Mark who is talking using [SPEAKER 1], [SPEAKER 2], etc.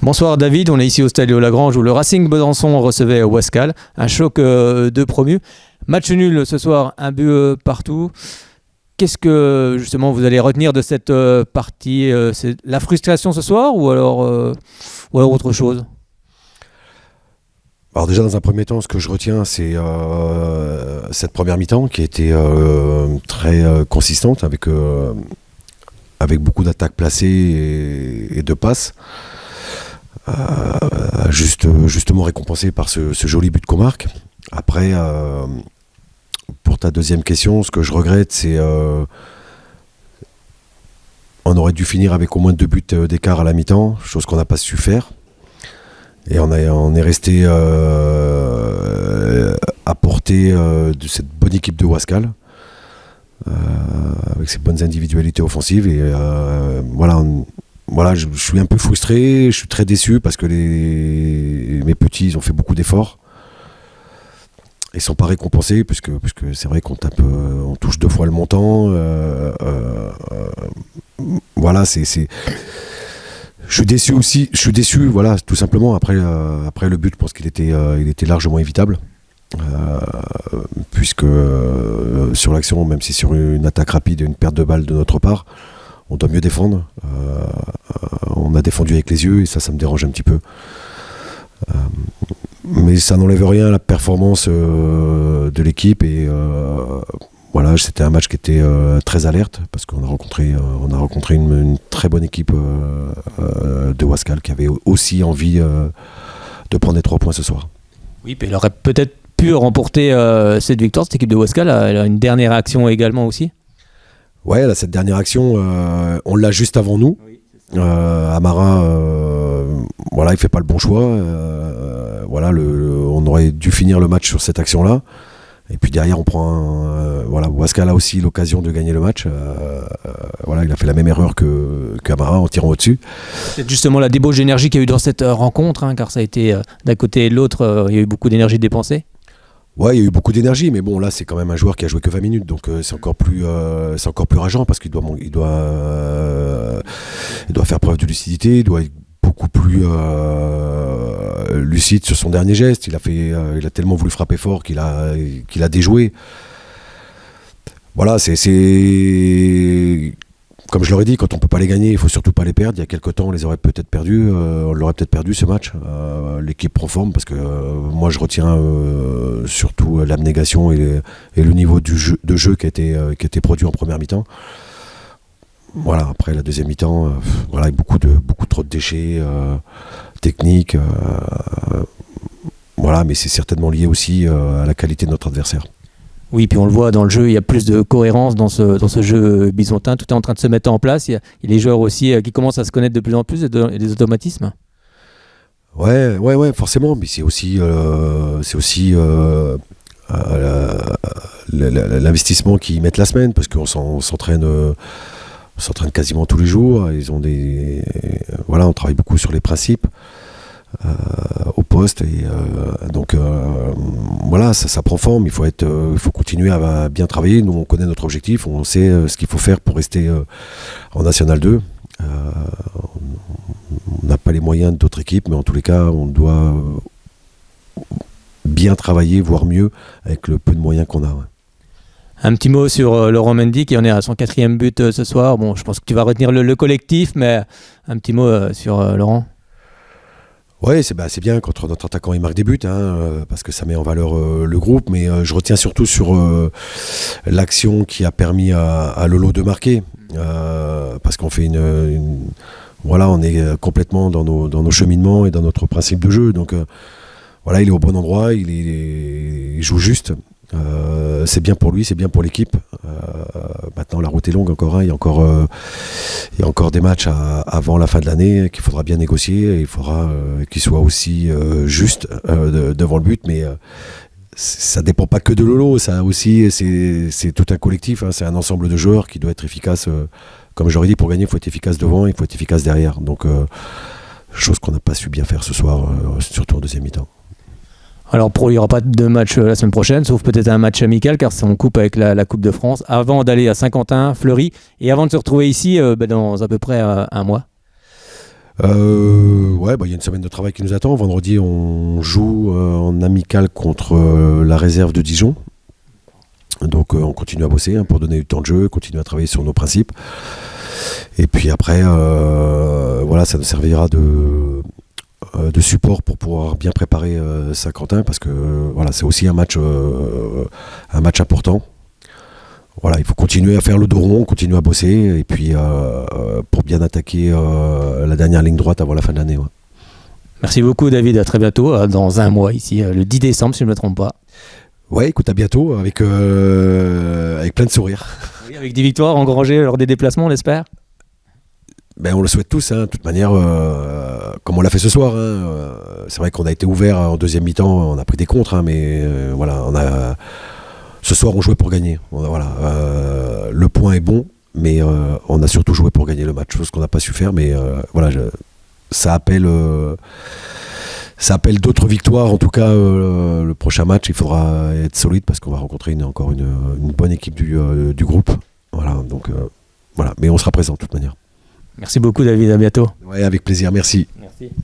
[SPEAKER 1] Bonsoir David, on est ici au Stade Léo-Lagrange où le Racing Besançon recevait Wascal, un choc de promus. Match nul ce soir, un but partout. Qu'est-ce que justement vous allez retenir de cette partie? C'est la frustration ce soir ou alors autre chose?
[SPEAKER 2] Alors déjà dans un premier temps, ce que je retiens, c'est cette première mi-temps qui a été très consistante avec beaucoup d'attaques placées et de passes. Justement récompensé par ce joli but qu'on marque. Après, pour ta deuxième question, ce que je regrette, c'est on aurait dû finir avec au moins 2 buts d'écart à la mi-temps, chose qu'on n'a pas su faire. Et on est resté à portée de cette bonne équipe de Wascal, avec ses bonnes individualités offensives. Et voilà, je suis un peu frustré, je suis très déçu parce que mes petits ils ont fait beaucoup d'efforts. Ils ne sont pas récompensés puisque c'est vrai qu'on touche 2 fois le montant. Voilà, je suis déçu aussi. Je suis déçu, voilà, tout simplement après le but. Je pense qu'il était largement évitable. Puisque sur l'action, même si sur une attaque rapide et une perte de balle de notre part, on doit mieux défendre. On a défendu avec les yeux et ça me dérange un petit peu. Mais ça n'enlève rien à la performance de l'équipe. Et voilà, c'était un match qui était très alerte parce qu'on a rencontré une très bonne équipe de Wascal qui avait aussi envie de prendre les 3 points ce soir.
[SPEAKER 1] Oui, puis elle aurait peut-être pu remporter cette victoire, cette équipe de Wascal. Elle a une dernière action également aussi.
[SPEAKER 2] Ouais, elle a cette dernière action, on l'a juste avant nous. Oui, Amara, voilà, il fait pas le bon choix. Voilà, on aurait dû finir le match sur cette action-là. Et puis derrière, on prend voilà, Wascal a aussi l'occasion de gagner le match. Voilà, il a fait la même erreur qu'Amara en tirant au-dessus.
[SPEAKER 1] C'est justement la débauche d'énergie qu'il y a eu dans cette rencontre, hein, car ça a été d'un côté et de l'autre, il y a eu beaucoup d'énergie dépensée.
[SPEAKER 2] Ouais, il y a eu beaucoup d'énergie, mais bon, là, c'est quand même un joueur qui a joué que 20 minutes, donc c'est encore plus rageant parce qu'il doit faire preuve de lucidité, il doit être beaucoup plus lucide sur son dernier geste. Il a tellement voulu frapper fort qu'il a déjoué. Voilà, c'est comme je l'aurais dit, quand on peut pas les gagner, il faut surtout pas les perdre. Il y a quelques temps, on les aurait peut-être perdus. On l'aurait peut-être perdu ce match. L'équipe prend forme parce que moi, je retiens surtout l'abnégation et le niveau de jeu qui a été produit en première mi-temps. Voilà, après la deuxième mi-temps, voilà, avec beaucoup trop de déchets techniques. Voilà, mais c'est certainement lié aussi à la qualité de notre adversaire.
[SPEAKER 1] Oui, puis on le voit dans le jeu, il y a plus de cohérence dans ce jeu bisontin. Tout est en train de se mettre en place. Il y a les joueurs aussi qui commencent à se connaître de plus en plus et des automatismes.
[SPEAKER 2] Ouais, forcément. Mais c'est aussi l'investissement qu'ils mettent la semaine parce qu'on s'entraîne quasiment tous les jours. On travaille beaucoup sur les principes. Au poste et donc voilà, ça prend forme. Il faut continuer à bien travailler. Nous, on connaît notre objectif, on sait ce qu'il faut faire pour rester en National 2. On n'a pas les moyens d'autres équipes, mais en tous les cas, on doit bien travailler, voire mieux, avec le peu de moyens qu'on a. Ouais.
[SPEAKER 1] Un petit mot sur Laurent Mendy qui en est à son 4e but ce soir. Bon, je pense que tu vas retenir le collectif, mais un petit mot sur Laurent.
[SPEAKER 2] Oui, c'est bien quand notre attaquant il marque des buts, parce que ça met en valeur le groupe, mais je retiens surtout sur l'action qui a permis à Lolo de marquer, parce qu'on fait voilà, on est complètement dans nos cheminements et dans notre principe de jeu, donc voilà, il est au bon endroit, il joue juste. C'est bien pour lui, c'est bien pour l'équipe. Maintenant, la route est longue encore. Il y a encore des matchs avant la fin de l'année qu'il faudra bien négocier. Et il faudra qu'il soit aussi juste devant le but. Mais ça dépend pas que de Lolo. Ça aussi, c'est tout un collectif. C'est un ensemble de joueurs qui doit être efficace. Comme j'aurais dit, pour gagner, il faut être efficace devant, il faut être efficace derrière. Donc, chose qu'on n'a pas su bien faire ce soir, surtout en deuxième mi-temps.
[SPEAKER 1] Alors il n'y aura pas de match la semaine prochaine, sauf peut-être un match amical, car on coupe avec la Coupe de France, avant d'aller à Saint-Quentin, Fleury, et avant de se retrouver ici dans à peu près un mois.
[SPEAKER 2] Ouais, il y a une semaine de travail qui nous attend. Vendredi, on joue en amical contre la réserve de Dijon. Donc on continue à bosser pour donner du temps de jeu, continuer à travailler sur nos principes. Et puis après, ça nous servira de support pour pouvoir bien préparer Saint-Quentin, parce que c'est aussi un match important. Voilà, il faut continuer à faire le dos rond, continuer à bosser, et puis pour bien attaquer la dernière ligne droite avant la fin de l'année. Ouais.
[SPEAKER 1] Merci beaucoup David, à très bientôt, dans un mois ici, le 10 décembre si je ne me trompe pas.
[SPEAKER 2] Ouais, écoute, à bientôt, avec plein de sourires.
[SPEAKER 1] Oui, avec des victoires engrangées lors des déplacements, on l'espère.
[SPEAKER 2] On le souhaite tous, de toute manière, comme on l'a fait ce soir. C'est vrai qu'on a été ouvert en deuxième mi-temps, on a pris des contres, mais ce soir on jouait pour gagner. Le point est bon, mais on a surtout joué pour gagner le match, chose qu'on n'a pas su faire, mais ça appelle d'autres victoires. En tout cas, le prochain match, il faudra être solide, parce qu'on va rencontrer encore une bonne équipe du groupe. Mais on sera présent de toute manière.
[SPEAKER 1] Merci beaucoup David, à bientôt.
[SPEAKER 2] Ouais, avec plaisir, merci.
[SPEAKER 1] Merci.